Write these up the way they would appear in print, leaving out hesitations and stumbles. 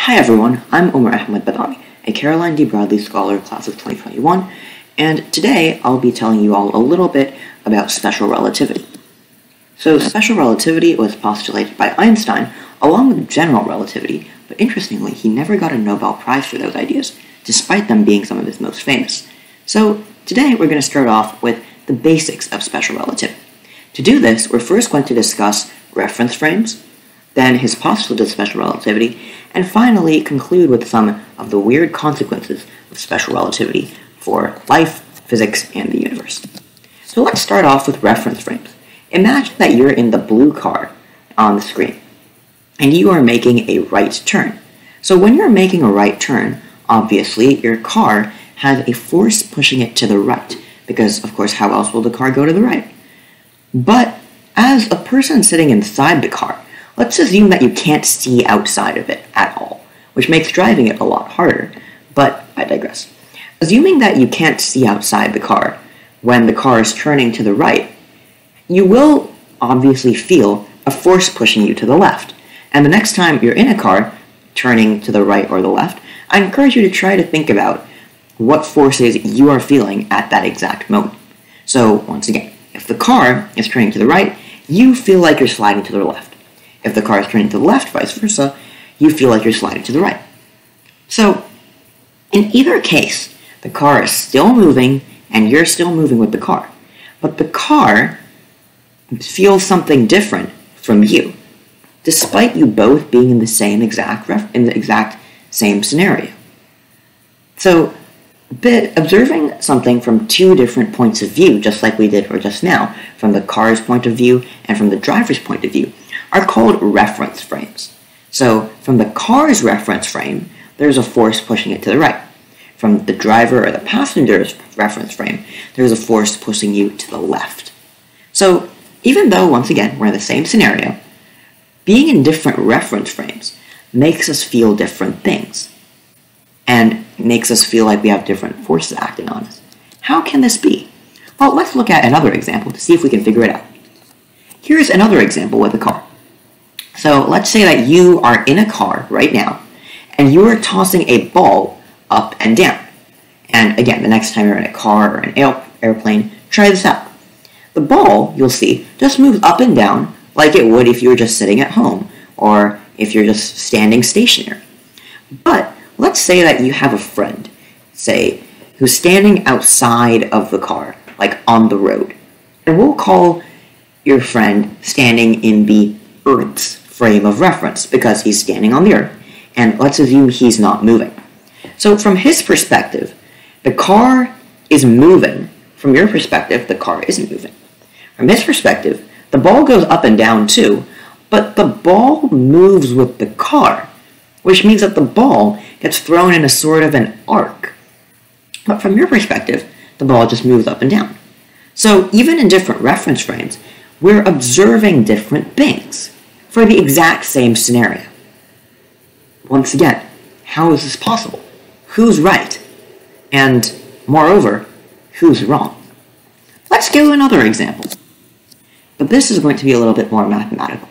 Hi everyone, I'm Ahmed Badami, a Caroline D. Bradley Scholar Class of 2021, and today I'll be telling you all a little bit about special relativity. So special relativity was postulated by Einstein along with general relativity, but interestingly, he never got a Nobel Prize for those ideas, despite them being some of his most famous. So today we're going to start off with the basics of special relativity. To do this, we're first going to discuss reference frames, then his postulate of special relativity, and finally conclude with some of the weird consequences of special relativity for life, physics, and the universe. So let's start off with reference frames. Imagine that you're in the blue car on the screen, and you are making a right turn. So when you're making a right turn, obviously your car has a force pushing it to the right, because of course how else will the car go to the right? But as a person sitting inside the car, let's assume that you can't see outside of it at all, which makes driving it a lot harder, but I digress. Assuming that you can't see outside the car when the car is turning to the right, you will obviously feel a force pushing you to the left. And the next time you're in a car turning to the right or the left, I encourage you to try to think about what forces you are feeling at that exact moment. So once again, if the car is turning to the right, you feel like you're sliding to the left. If the car is turning to the left, vice versa, you feel like you're sliding to the right. So, in either case, the car is still moving, and you're still moving with the car. But the car feels something different from you, despite you both being in the same exact same scenario. So, observing something from two different points of view, just like we did just now, from the car's point of view and from the driver's point of view, are called reference frames. So, from the car's reference frame, there's a force pushing it to the right. From the driver or the passenger's reference frame, there's a force pushing you to the left. So, even though, once again, we're in the same scenario, being in different reference frames makes us feel different things, and makes us feel like we have different forces acting on us. How can this be? Well, let's look at another example to see if we can figure it out. Here's another example with a car. So let's say that you are in a car right now, and you are tossing a ball up and down. And again, the next time you're in a car or an airplane, try this out. The ball, you'll see, just moves up and down like it would if you were just sitting at home, or if you're just standing stationary. But let's say that you have a friend, say, who's standing outside of the car, like on the road. And we'll call your friend standing in the Earth's frame of reference, because he's standing on the Earth, and let's assume he's not moving. So from his perspective, the car is moving. From your perspective, the car isn't moving. From his perspective, the ball goes up and down too, but the ball moves with the car, which means that the ball gets thrown in a sort of an arc. But from your perspective, the ball just moves up and down. So even in different reference frames, we're observing different things for the exact same scenario. Once again, how is this possible? Who's right? And moreover, who's wrong? Let's go to another example. But this is going to be a little bit more mathematical.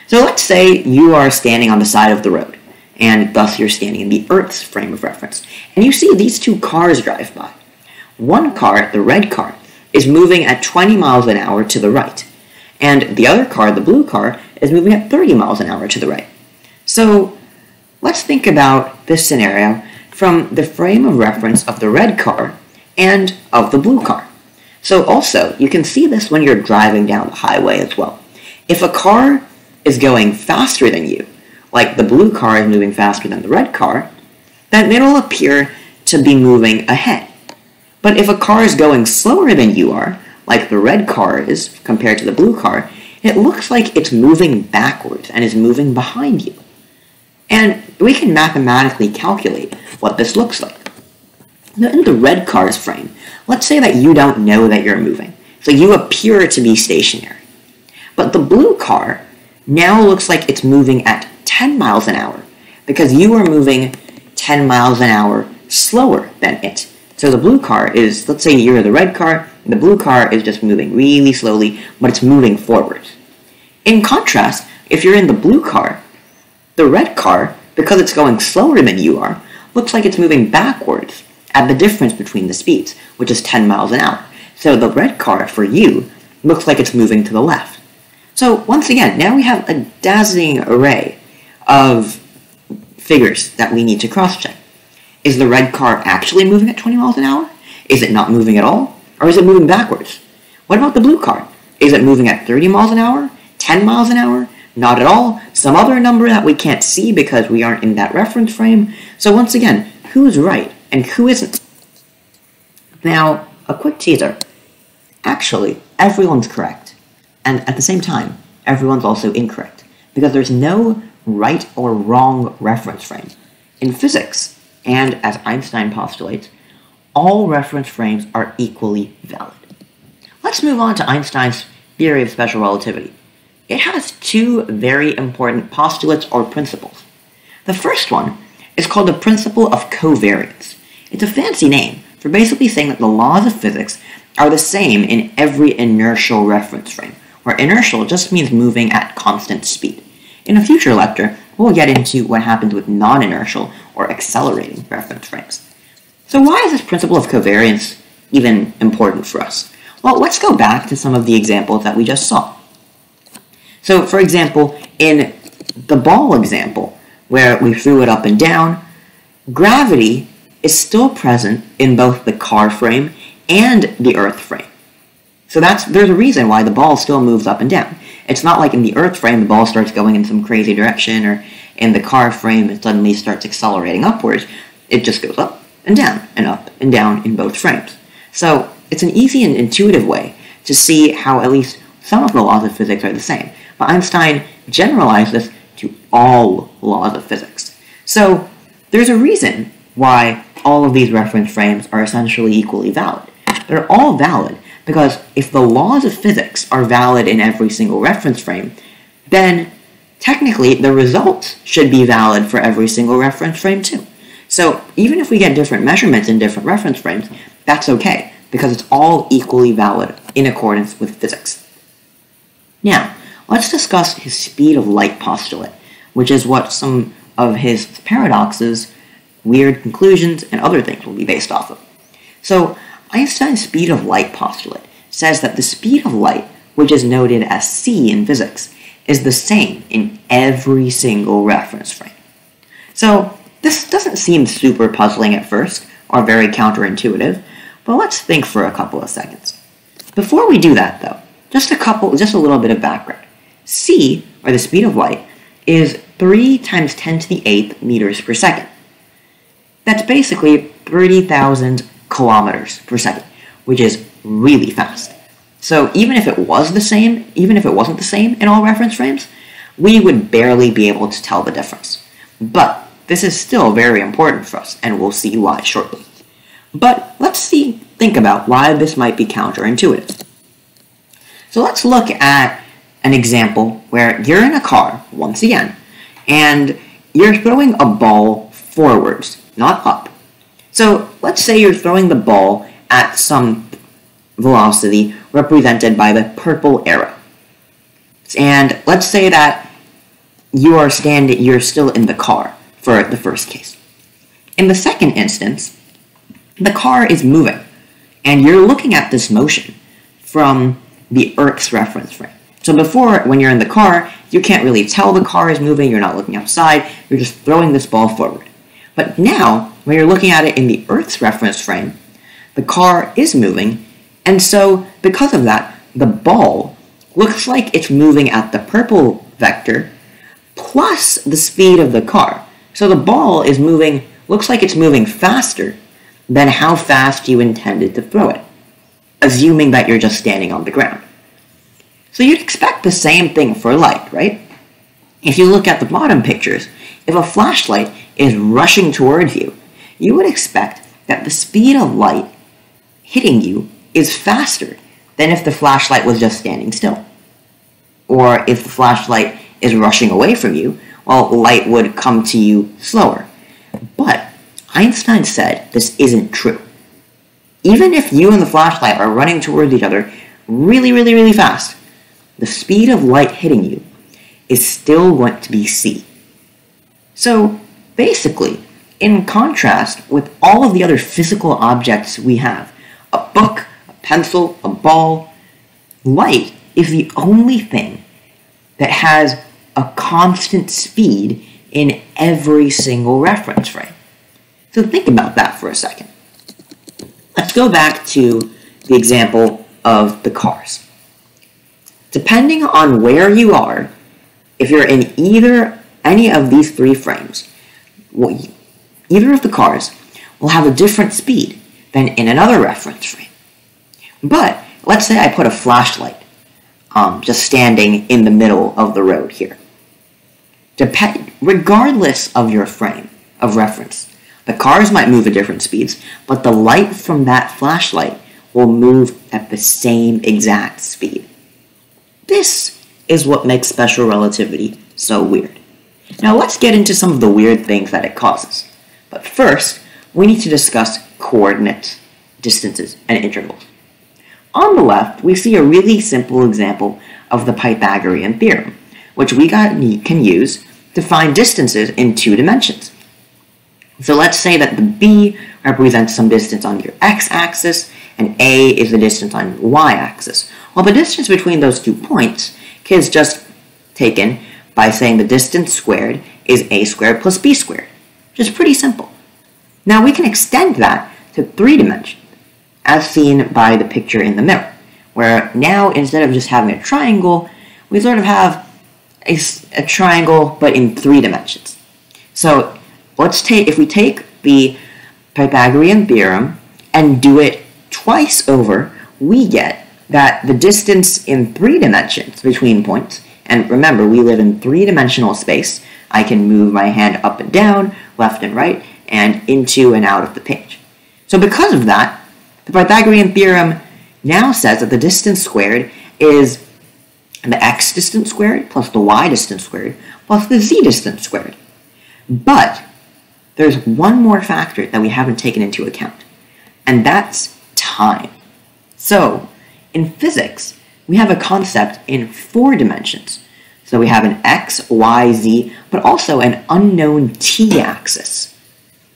So let's say you are standing on the side of the road, and thus you're standing in the Earth's frame of reference, and you see these two cars drive by. One car, the red car, is moving at 20 miles an hour to the right, and the other car, the blue car, is moving at 30 miles an hour to the right. So let's think about this scenario from the frame of reference of the red car and of the blue car. So also, you can see this when you're driving down the highway as well. If a car is going faster than you, like the blue car is moving faster than the red car, then it'll appear to be moving ahead. But if a car is going slower than you are, like the red car is compared to the blue car, it looks like it's moving backwards and is moving behind you. And we can mathematically calculate what this looks like. Now, in the red car's frame, let's say that you don't know that you're moving, so you appear to be stationary. But the blue car now looks like it's moving at 10 miles an hour, because you are moving 10 miles an hour slower than it. So the blue car is, let's say you're the red car, and the blue car is just moving really slowly, but it's moving forwards. In contrast, if you're in the blue car, the red car because it's going slower than you are, looks like it's moving backwards at the difference between the speeds, which is 10 miles an hour. So the red car, for you, looks like it's moving to the left. So once again, now we have a dazzling array of figures that we need to cross-check. Is the red car actually moving at 20 miles an hour? Is it not moving at all? Or is it moving backwards? What about the blue car? Is it moving at 30 miles an hour? 10 miles an hour? Not at all. Some other number that we can't see because we aren't in that reference frame. So once again, who's right and who isn't? Now, a quick teaser. Actually, everyone's correct. And at the same time, everyone's also incorrect. Because there's no right or wrong reference frame. In physics, and as Einstein postulates, all reference frames are equally valid. Let's move on to Einstein's theory of special relativity. It has two very important postulates or principles. The first one is called the principle of covariance. It's a fancy name for basically saying that the laws of physics are the same in every inertial reference frame, where inertial just means moving at constant speed. In a future lecture, we'll get into what happens with non-inertial or accelerating reference frames. So why is this principle of covariance even important for us? Well, let's go back to some of the examples that we just saw. So, for example, in the ball example, where we threw it up and down, gravity is still present in both the car frame and the earth frame. So there's a reason why the ball still moves up and down. It's not like in the earth frame the ball starts going in some crazy direction, or in the car frame it suddenly starts accelerating upwards. It just goes up and up and down in both frames. So it's an easy and intuitive way to see how at least some of the laws of physics are the same. But Einstein generalized this to all laws of physics. So there's a reason why all of these reference frames are essentially equally valid. They're all valid because if the laws of physics are valid in every single reference frame, then technically the results should be valid for every single reference frame too. So even if we get different measurements in different reference frames, that's okay, because it's all equally valid in accordance with physics. Now, let's discuss his speed of light postulate, which is what some of his paradoxes, weird conclusions, and other things will be based off of. So, Einstein's speed of light postulate says that the speed of light, which is noted as c in physics, is the same in every single reference frame. So, this doesn't seem super puzzling at first, or very counterintuitive, but let's think for a couple of seconds. Before we do that, though, just a little bit of background. C, or the speed of light, is 3 times 10 to the 8th meters per second. That's basically 30,000 kilometers per second, which is really fast. So even if it wasn't the same in all reference frames, we would barely be able to tell the difference. But this is still very important for us, and we'll see why shortly. But let's think about why this might be counterintuitive. So let's look at an example where you're in a car, once again, and you're throwing a ball forwards, not up. So let's say you're throwing the ball at some velocity represented by the purple arrow. And let's say that you're still in the car for the first case. In the second instance, the car is moving, and you're looking at this motion from the Earth's reference frame. So before, when you're in the car, you can't really tell the car is moving, you're not looking outside, you're just throwing this ball forward. But now, when you're looking at it in the Earth's reference frame, the car is moving, and so because of that, the ball looks like it's moving at the purple vector plus the speed of the car. So the ball looks like it's moving faster than how fast you intended to throw it, assuming that you're just standing on the ground. So you'd expect the same thing for light, right? If you look at the bottom pictures, if a flashlight is rushing towards you, you would expect that the speed of light hitting you is faster than if the flashlight was just standing still. Or if the flashlight is rushing away from you, well, light would come to you slower. But Einstein said this isn't true. Even if you and the flashlight are running towards each other really, really, really fast, the speed of light hitting you is still going to be c. So basically, in contrast with all of the other physical objects we have, a book, a pencil, a ball, light is the only thing that has a constant speed in every single reference frame. So think about that for a second. Let's go back to the example of the cars. Depending on where you are, if you're in any of these three frames, either of the cars will have a different speed than in another reference frame. But let's say I put a flashlight just standing in the middle of the road here. Regardless of your frame of reference, the cars might move at different speeds, but the light from that flashlight will move at the same exact speed. This is what makes special relativity so weird. Now let's get into some of the weird things that it causes. But first, we need to discuss coordinates, distances, and intervals. On the left, we see a really simple example of the Pythagorean theorem, which we can use to find distances in two dimensions. So let's say that the b represents some distance on your x-axis, and a is the distance on your y-axis. Well, the distance between those 2 points is just taken by saying the distance squared is a squared plus b squared, which is pretty simple. Now we can extend that to 3 dimensions, as seen by the picture in the middle, where now instead of just having a triangle, we sort of have a triangle but in 3 dimensions. So if we take the Pythagorean theorem and do it twice over, we get that the distance in 3 dimensions between points, and remember, we live in 3-dimensional space. I can move my hand up and down, left and right, and into and out of the page. So because of that, the Pythagorean theorem now says that the distance squared is the x distance squared plus the y distance squared plus the z distance squared. But there's one more factor that we haven't taken into account, and that's time. So in physics, we have a concept in 4 dimensions. So we have an x, y, z, but also an unknown t-axis.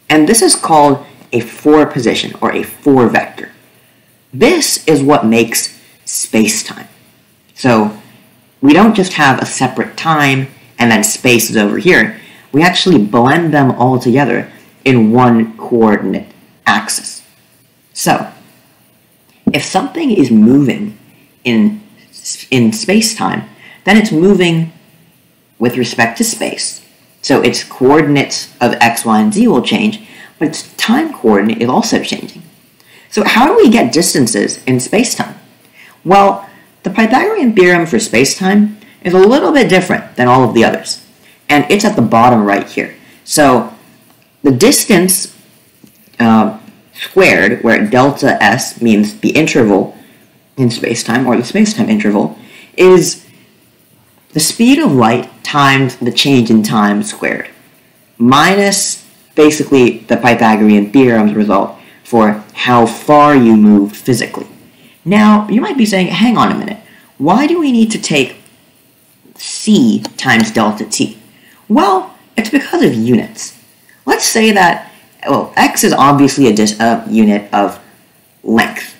And this is called a 4 position, or a 4 vector. This is what makes space-time. So we don't just have a separate time and then space is over here. We actually blend them all together in one coordinate axis. So if something is moving in space-time, then it's moving with respect to space. So its coordinates of x, y, and z will change, but its time coordinate is also changing. So how do we get distances in space-time? Well, the Pythagorean theorem for space-time is a little bit different than all of the others, and it's at the bottom right here. So the distance squared, where delta s means the interval in space-time, or the space-time interval, is the speed of light times the change in time squared, minus basically the Pythagorean theorem's result for how far you moved physically. Now, you might be saying, hang on a minute, why do we need to take c times delta t? Well, it's because of units. Let's say that, well, x is obviously a unit of length,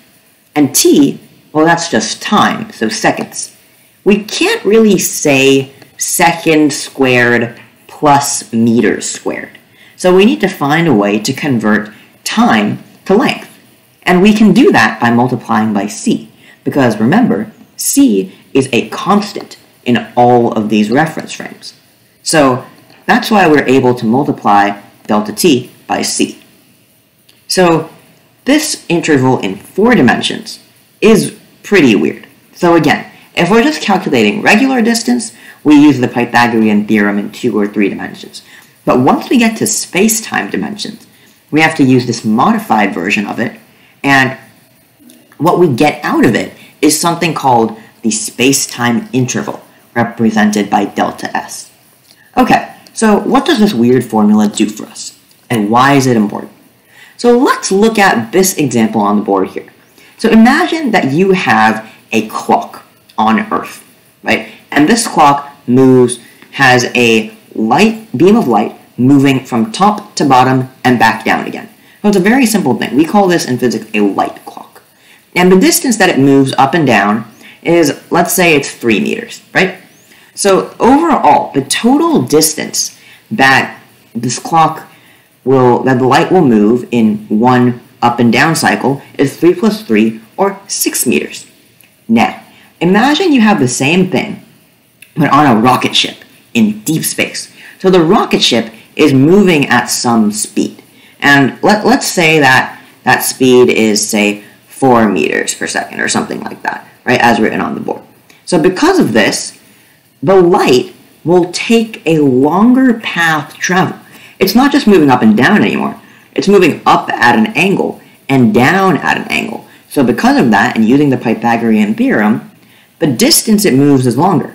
and t, well, that's just time, so seconds. We can't really say second squared plus meters squared. So we need to find a way to convert time to length. And we can do that by multiplying by c, because remember, c is a constant in all of these reference frames. So that's why we're able to multiply delta t by c. So this interval in 4 dimensions is pretty weird. So again, if we're just calculating regular distance, we use the Pythagorean theorem in 2 or 3 dimensions. But once we get to space-time dimensions, we have to use this modified version of it, and what we get out of it is something called the space-time interval, represented by delta s. Okay, so what does this weird formula do for us, and why is it important? So let's look at this example on the board here. So imagine that you have a clock on Earth, right? And this clock has a beam of light moving from top to bottom and back down again. So it's a very simple thing. We call this in physics a light clock. And the distance that it moves up and down is, let's say it's 3 meters, right? So overall, the total distance that this clock that the light will move in one up and down cycle is 3 plus 3, or 6 meters. Now, imagine you have the same thing, but on a rocket ship in deep space. So the rocket ship is moving at some speed. And let's say that that speed is, say, 4 meters per second or something like that, right, as written on the board. So because of this, the light will take a longer path to travel. It's not just moving up and down anymore. It's moving up at an angle and down at an angle. So because of that, and using the Pythagorean theorem, the distance it moves is longer.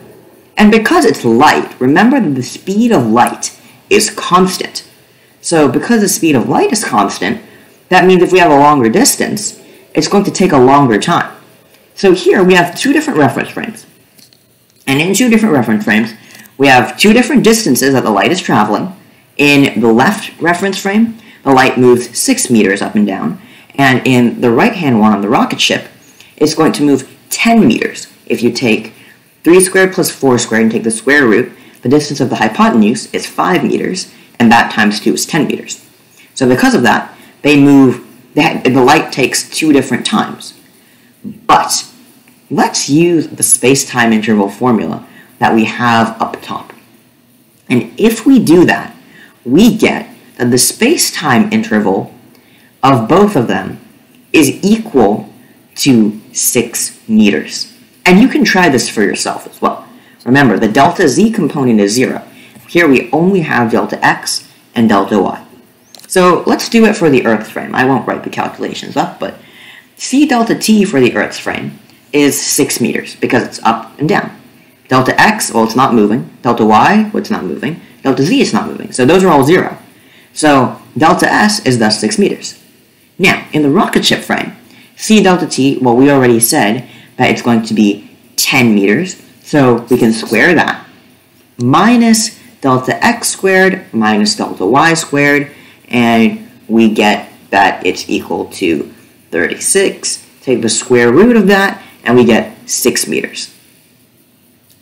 And because it's light, remember that the speed of light is constant. So because the speed of light is constant, that means if we have a longer distance, it's going to take a longer time. So here we have two different reference frames. And in two different reference frames, we have two different distances that the light is traveling. In the left reference frame, the light moves 6 meters up and down. And in the right-hand one on the rocket ship, it's going to move 10 meters. If you take 3 squared plus 4 squared and take the square root, the distance of the hypotenuse is 5 meters, and that times 2 is 10 meters. So because of that, the light takes 2 different times. But let's use the space-time interval formula that we have up top. And if we do that, we get that the space-time interval of both of them is equal to 6 meters. And you can try this for yourself as well. Remember, the delta z component is 0. Here we only have delta x and delta y. So let's do it for the Earth's frame. I won't write the calculations up, but c delta t for the Earth's frame is 6 meters because it's up and down. Delta x, well, it's not moving. Delta y, well, it's not moving. Delta z is not moving. So those are all 0. So delta s is thus 6 meters. Now, in the rocket ship frame, c delta t, well, we already said that it's going to be 10 meters. So we can square that. Minus delta x squared minus delta y squared. And we get that it's equal to 36. Take the square root of that, and we get 6 meters.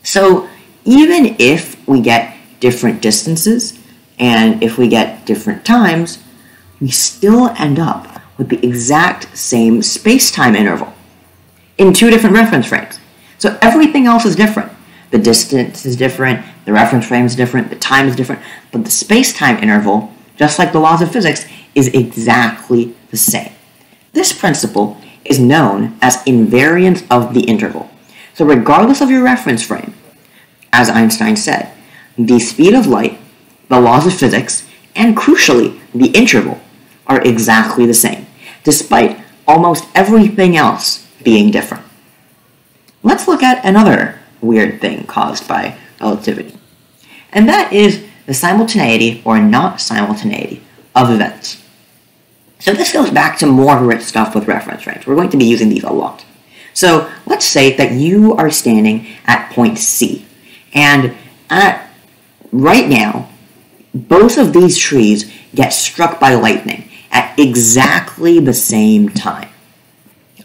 So even if we get different distances, and if we get different times, we still end up with the exact same space-time interval in 2 different reference frames. So everything else is different. The distance is different, the reference frame is different, the time is different, but the space-time interval, just like the laws of physics, is exactly the same. This principle is known as invariance of the interval. So regardless of your reference frame, as Einstein said, the speed of light, the laws of physics, and crucially, the interval are exactly the same, despite almost everything else being different. Let's look at another weird thing caused by relativity, and that is the simultaneity or not simultaneity of events. So this goes back to more rich stuff with reference frames. We're going to be using these a lot. So let's say that you are standing at point C, and right now, both of these trees get struck by lightning at exactly the same time.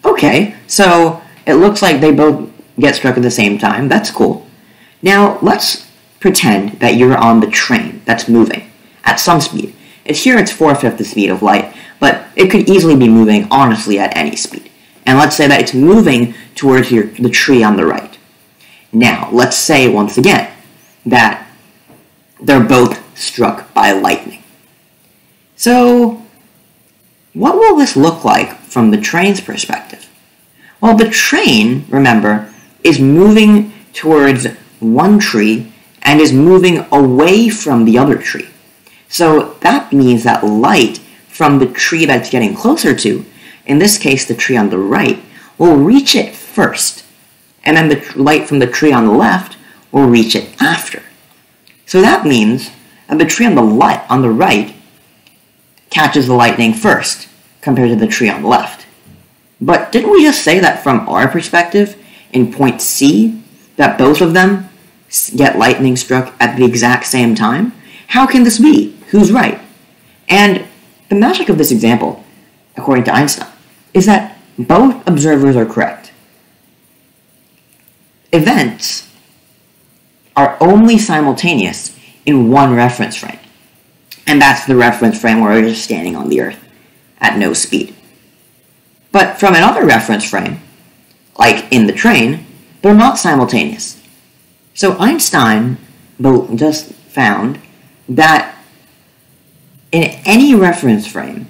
Okay, so it looks like they both get struck at the same time. That's cool. Now, let's pretend that you're on the train that's moving at some speed. Here it's 4/5 the speed of light, but it could easily be moving, honestly, at any speed. And let's say that it's moving towards the tree on the right. Now, let's say, once again, that they're both struck by lightning. So, what will this look like from the train's perspective? Well, the train, remember, is moving towards one tree and is moving away from the other tree. So that means that light from the tree that's getting closer to, in this case the tree on the right, will reach it first, and then the light from the tree on the left will reach it after. So that means that the tree on the right catches the lightning first compared to the tree on the left. But didn't we just say that from our perspective, in point C, that both of them get lightning struck at the exact same time? How can this be? who's right. And the magic of this example, according to Einstein, is that both observers are correct. Events are only simultaneous in one reference frame, and that's the reference frame where we're just standing on the Earth at no speed. But from another reference frame, like in the train, they're not simultaneous. So Einstein just found that in any reference frame,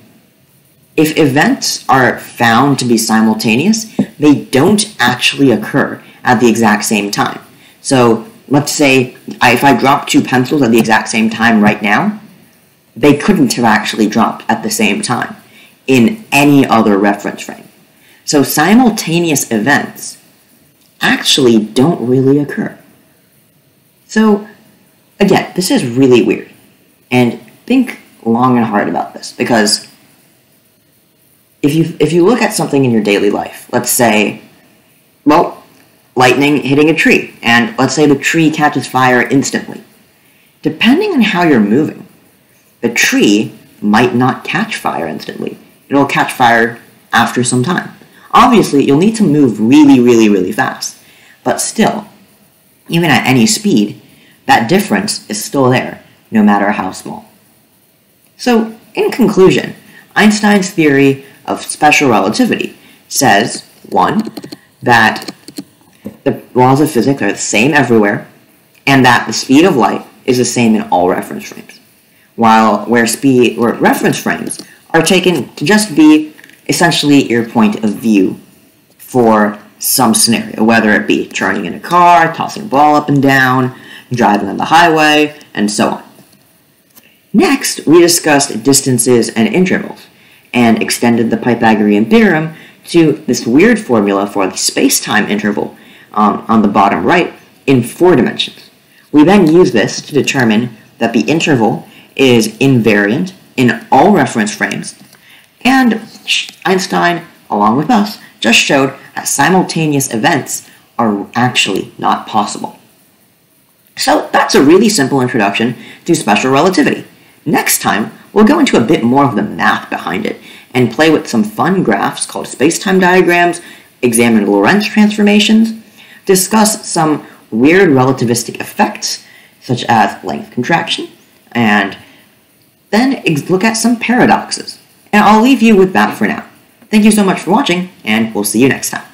if events are found to be simultaneous, they don't actually occur at the exact same time. So let's say if I drop two pencils at the exact same time right now, they couldn't have actually dropped at the same time in any other reference frame. So simultaneous events actually don't really occur. So again, this is really weird, and think long and hard about this, because if you look at something in your daily life, let's say, well, lightning hitting a tree, and let's say the tree catches fire instantly. Depending on how you're moving, the tree might not catch fire instantly. It'll catch fire after some time. Obviously, you'll need to move really, really, really fast, but still, even at any speed, that difference is still there, no matter how small. So, in conclusion, Einstein's theory of special relativity says, 1, that the laws of physics are the same everywhere, and that the speed of light is the same in all reference frames, while where reference frames are taken to just be essentially your point of view for some scenario, whether it be turning in a car, tossing a ball up and down, driving on the highway, and so on. Next, we discussed distances and intervals, and extended the Pythagorean theorem to this weird formula for the space-time interval on the bottom right in 4 dimensions. We then use this to determine that the interval is invariant in all reference frames, and Einstein, along with us, just showed that simultaneous events are actually not possible. So that's a really simple introduction to special relativity. Next time, we'll go into a bit more of the math behind it, and play with some fun graphs called spacetime diagrams, examine Lorentz transformations, discuss some weird relativistic effects, such as length contraction, and then look at some paradoxes. And I'll leave you with that for now. Thank you so much for watching, and we'll see you next time.